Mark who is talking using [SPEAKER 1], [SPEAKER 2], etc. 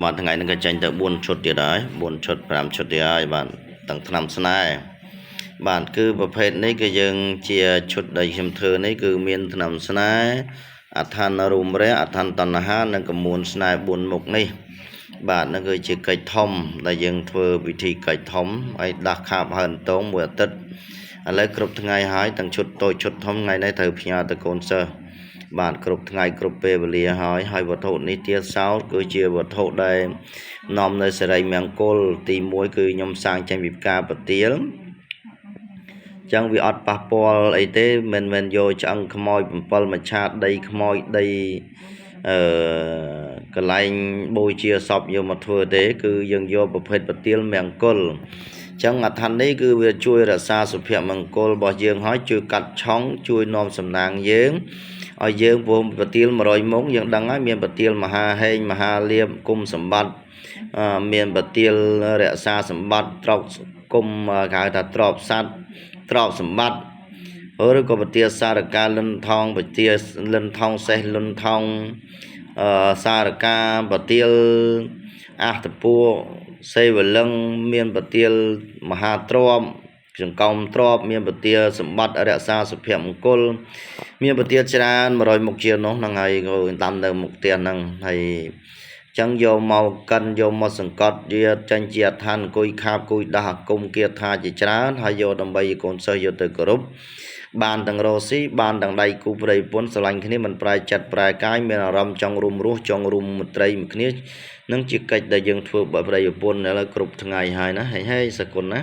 [SPEAKER 1] bạn thằng ngày nó cái tranh tới 4 chốtទៀតហើយ 4 chốt 5 chốtទៀតហើយបាទទាំងថ្នាំស្នេហ៍បាទគឺប្រភេទនេះគឺយើងជាឈុតដែលខ្ញុំធ្វើនេះគឺមានថ្នាំស្នេហ៍អដ្ឋានរូមរះអដ្ឋានតណ្ហានិងកមួនស្នេហ៍4មុខនេះបាទនោះគឺជាកិច្ចធំដែលយើងធ្វើពិធីកិច្ចធំហើយដាស់ខាបហើនតងមួយអាទិត្យឥឡូវគ្រប់ថ្ងៃហើយទាំងឈុតតូចឈុតធំថ្ងៃនេះត្រូវផ្ញើទៅកូនសិស្សបាទគ្រប់ថ្ងៃគ្រប់ពេលវេលាហើយវត្ថុនេះទៀតសោតគឺជាវត្ថុដែលនាំនៅសេរីមង្គលទី1គឺខ្ញុំសាងចេញពីផ្កាប្រទាលចឹងវាអត់ប៉ះពាល់អីទេមិនយកឆ្អឹងខ្មោច7មច្ឆាដីខ្មោចដីកន្លែងបូជាសពយកមកធ្វើទេគឺយើងយកប្រភេទប្រទាលមង្គលចឹងអដ្ឋាននេះគឺវាជួយរក្សាសុភមង្គលរបស់យើងហើយជួយកាត់ឆង់ជួយនាំសំណាងយើងឲ្យយើងព្រមប្រទាល100មុខយើងដឹងហើយមានប្រទាលមហាហេងមហាលៀបគុំសម្បត្តិមានប្រទាលរក្សាសម្បត្តិត្រកគុំគេហៅថាទ្រព្យសត្វទ្រព្យសម្បត្តិឬក៏ប្រទាលសារកាលិនថងប្រទាលលិនថងសេះលិនថងសារកាប្រទាលអត្តពួរសេវលឹងមានប្រទាលមហាទ្រព្យចង្កំទ្រព្យមានប្រទាលសម្បត្តិរក្សាសុភមង្គលមានប្រទាលច្រើន100មុខជានោះហ្នឹងហើយក៏តាមនៅមុខផ្ទះហ្នឹងហើយចឹងយកមកកិនយកមកសង្កត់វាចាញ់ជាឋានអង្គុយខាបគួយដាស់អាគមគាថាជាច្រើនហើយយកដើម្បីឲ្យកូនសិស្សយកទៅគោរពបានទាំងរស់ស៊ីបានទាំងដៃគូប្រិយប្រពន្ធស្រឡាញ់គ្នាមិនប្រែចិត្តប្រែកាយមានអារម្មណ៍ចង់រួមរស់ចង់រួមមត្រីមួយគ្នានឹងជាកិច្ចដែលយើងធ្វើបើប្រិយប្រពន្ធឥឡូវគ្រប់ថ្ងៃហើយណាហេសគុណណា